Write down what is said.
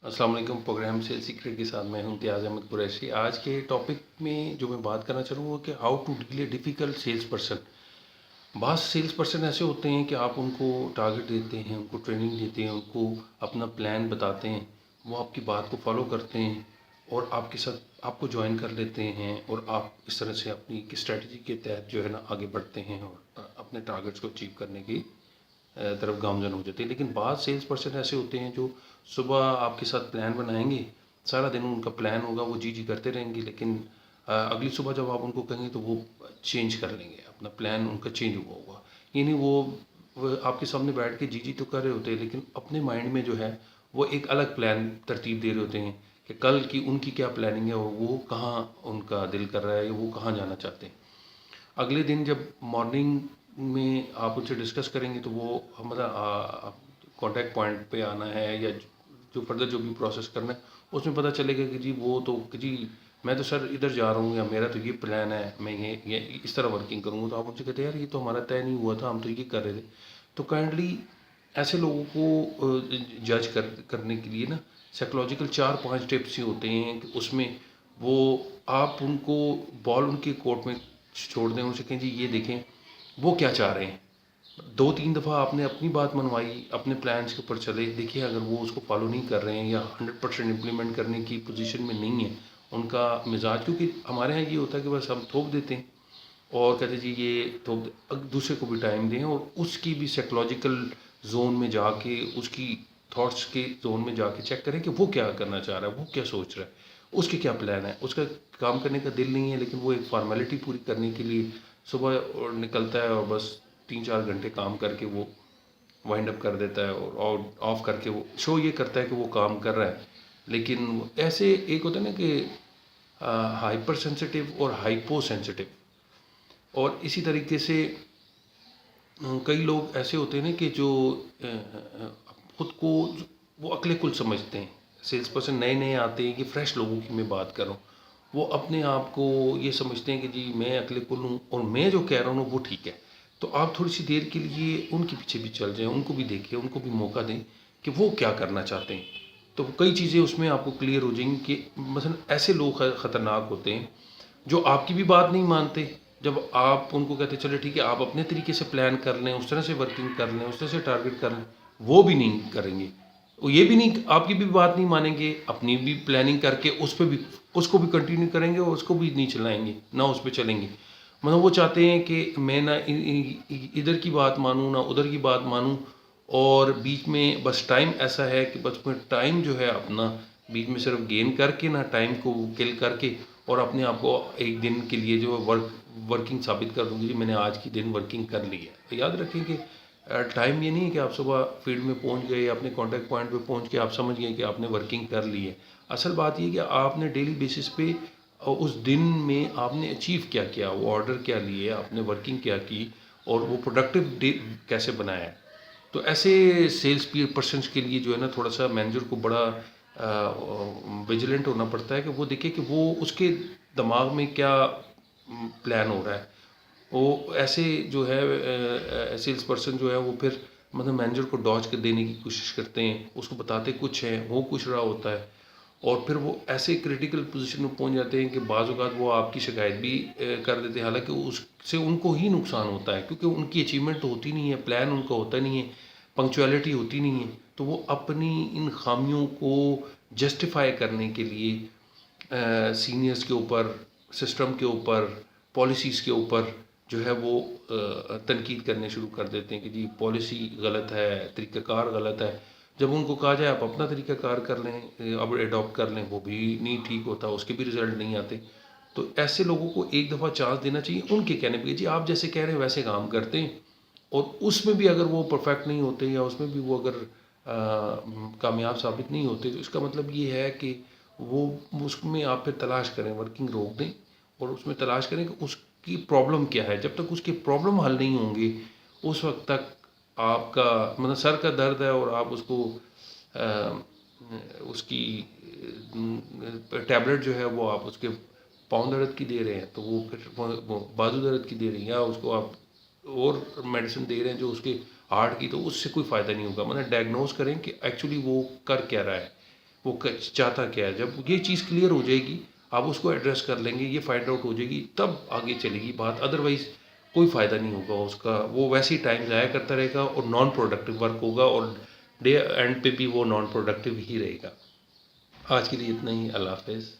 अस्सलाम वालेकुम। Programme cell secret के साथ मैं हूं इम्तियाज़ अहमद कुरैशी। आज के टॉपिक में जो मैं बात करना चाह रहा हूँ वो कि how to deal a difficult sales person. बहुत सेल्स पर्सन ऐसे होते हैं कि आप उनको टारगेट देते हैं, उनको ट्रेनिंग देते हैं, उनको अपना प्लान बताते हैं, वो आपकी बात को फॉलो करते हैं और आपके साथ आपको ज्वाइन कर लेते हैं और आप इस तरह से अपनी एक स्ट्रेटजी के तहत जो है ना आगे बढ़ते हैं और अपने टारगेट्स को अचीव करने की तरफ गामजन हो जाते हैं। लेकिन बाद सेल्स पर्सन ऐसे होते हैं जो सुबह आपके साथ प्लान बनाएंगे, सारा दिन उनका प्लान होगा, वो जी जी करते रहेंगे, लेकिन अगली सुबह जब आप उनको कहेंगे तो वो चेंज कर लेंगे, अपना प्लान उनका चेंज हुआ होगा। यानी वो आपके सामने बैठ के जी जी तो कर रहे होते हैं, लेकिन अपने माइंड में जो है वो एक अलग प्लान तरतीब दे रहे होते हैं कि कल की उनकी क्या प्लानिंग है और वो कहाँ उनका दिल कर रहा है या वो कहाँ जाना चाहते हैं। अगले दिन जब मॉर्निंग में आप उनसे डिस्कस करेंगे तो वो हमारा कॉन्टैक्ट पॉइंट पे आना है या जो फर्दर जो भी प्रोसेस करना है उसमें पता चलेगा कि जी वो तो कि जी मैं तो सर इधर जा रहा हूँ या मेरा तो ये प्लान है, मैं ये इस तरह वर्किंग करूँगा। तो आप उनसे कहते हैं यार ये तो हमारा तय नहीं हुआ था, हम तो ये कर रहे थे। तो काइंडली ऐसे लोगों को जज करने के लिए ना साइकोलॉजिकल 4-5 टिप्स ही होते हैं कि उसमें वो आप उनको बॉल उनके कोर्ट में छोड़ दें, उनसे कहें जी ये देखें वो क्या चाह रहे हैं। 2-3 दफ़ा आपने अपनी बात मनवाई, अपने प्लान्स के ऊपर चले, देखिए अगर वो उसको फॉलो नहीं कर रहे हैं या 100% इम्प्लीमेंट करने की पोजीशन में नहीं है उनका मिजाज, क्योंकि हमारे यहाँ ये होता है कि बस हम थोप देते हैं और कहते जी ये थोप दूसरे को भी टाइम दें और उसकी भी साइकोलॉजिकल जोन में जाके उसकी थॉट्स के जोन में जाके चेक करें कि वो क्या करना चाह रहा है, वो क्या सोच रहा है, उसके क्या प्लान है। उसका काम करने का दिल नहीं है लेकिन वो एक फॉर्मेलिटी पूरी करने के लिए सुबह और निकलता है और बस 3-4 घंटे काम करके वो वाइंड अप कर देता है और ऑफ करके वो शो ये करता है कि वो काम कर रहा है। लेकिन ऐसे एक होता है ना कि हाइपर सेंसिटिव और हाइपो सेंसिटिव, और इसी तरीके से कई लोग ऐसे होते हैं ना कि जो खुद को वो अकले कुल समझते हैं। सेल्स पर्सन नए नए आते हैं कि फ्रेश लोगों की मैं बात कर रहा हूँ, वो अपने आप को ये समझते हैं कि जी मैं अकले कुल हूँ और मैं जो कह रहा हूँ वो ठीक है। तो आप थोड़ी सी देर के लिए उनके पीछे भी चल जाएं, उनको भी देखें, उनको भी मौका दें कि वो क्या करना चाहते हैं। तो कई चीज़ें उसमें आपको क्लियर हो जाएंगी कि मसलन ऐसे लोग ख़तरनाक होते हैं जो आपकी भी बात नहीं मानते। जब आप उनको कहते चले ठीक है आप अपने तरीके से प्लान कर लें, उस तरह से वर्किंग कर लें, उस तरह से टारगेट कर लें, वो भी नहीं करेंगे। वो ये भी नहीं, आपकी भी बात नहीं मानेंगे, अपनी भी प्लानिंग करके उस पर भी उसको भी कंटिन्यू करेंगे और उसको भी नहीं चलाएंगे, ना उस पर चलेंगे। मतलब वो चाहते हैं कि मैं ना इधर की बात मानूँ ना उधर की बात मानूँ, और बीच में बस टाइम ऐसा है कि बस में टाइम जो है अपना बीच में सिर्फ गेन करके ना टाइम को किल करके और अपने आप को एक दिन के लिए जो वर्किंग साबित कर दूंगी जी मैंने आज की दिन वर्किंग कर ली है। तो याद रखें कि टाइम ये नहीं है कि आप सुबह फील्ड में पहुंच गए, अपने कांटेक्ट पॉइंट पे पहुंच के आप समझ गए कि आपने वर्किंग कर ली है। असल बात ये कि आपने डेली बेसिस पे उस दिन में आपने अचीव क्या किया, वो ऑर्डर क्या लिए, आपने वर्किंग क्या की और वो प्रोडक्टिव डे कैसे बनाया है। तो ऐसे सेल्स पर्सनस के लिए जो है ना थोड़ा सा मैनेजर को बड़ा विजिलेंट होना पड़ता है कि वो देखे कि वो उसके दिमाग में क्या प्लान हो रहा है। वो ऐसे जो है सेल्स पर्सन जो है वो फिर मतलब मैनेजर को डॉज कर देने की कोशिश करते हैं, उसको बताते कुछ हैं, हो कुछ रहा होता है, और फिर वो ऐसे क्रिटिकल पोजीशन में पहुंच जाते हैं कि बाज़ औक़ात वो आपकी शिकायत भी कर देते हैं, हालांकि उससे उनको ही नुकसान होता है क्योंकि उनकी अचीवमेंट तो होती नहीं है, प्लान उनका होता नहीं है, पंक्चुअलिटी होती नहीं है। तो वो अपनी इन खामियों को जस्टिफाई करने के लिए सीनियर्स के ऊपर, सिस्टम के ऊपर, पॉलिसीज़ के ऊपर जो है वो तनकीद करने शुरू कर देते हैं कि जी पॉलिसी गलत है, तरीक़ाकार गलत है। जब उनको कहा जाए आप अपना तरीक़ाकार कर लें, अब एडॉप्ट कर लें, वो भी नहीं ठीक होता, उसके भी रिज़ल्ट नहीं आते। तो ऐसे लोगों को एक दफ़ा चांस देना चाहिए उनके कहने पे जी आप जैसे कह रहे हैं वैसे काम करते हैं, और उसमें भी अगर वो परफेक्ट नहीं होते या उसमें भी वो अगर कामयाब साबित नहीं होते तो इसका मतलब ये है कि वो उसमें आप फिर तलाश करें, वर्किंग रोक दें और उसमें तलाश करें कि उसकी प्रॉब्लम क्या है। जब तक उसकी प्रॉब्लम हल नहीं होंगी उस वक्त तक आपका मतलब सर का दर्द है और आप उसको उसकी टैबलेट जो है वो आप उसके पाँव दर्द की दे रहे हैं तो वो फिर वो बाजू दर्द की दे रही हैं, या उसको आप और मेडिसिन दे रहे हैं जो उसके हार्ट की, तो उससे कोई फ़ायदा नहीं होगा। मतलब डायग्नोज करें कि एक्चुअली वो कर क्या रहा है, وہ چاہتا کیا ہے. جب یہ چیز کلیئر ہو جائے گی آپ اس کو ایڈریس کر لیں گے, یہ فائنڈ آؤٹ ہو جائے گی, تب آگے چلے گی بات. ادروائز کوئی فائدہ نہیں ہوگا اس کا, وہ ویسے ہی ٹائم ضائع کرتا رہے گا اور نان پروڈکٹیو ورک ہوگا, اور ڈے اینڈ پہ بھی وہ نان پروڈکٹیو ہی رہے گا. آج کے لیے اتنا ہی. اللہ حافظ.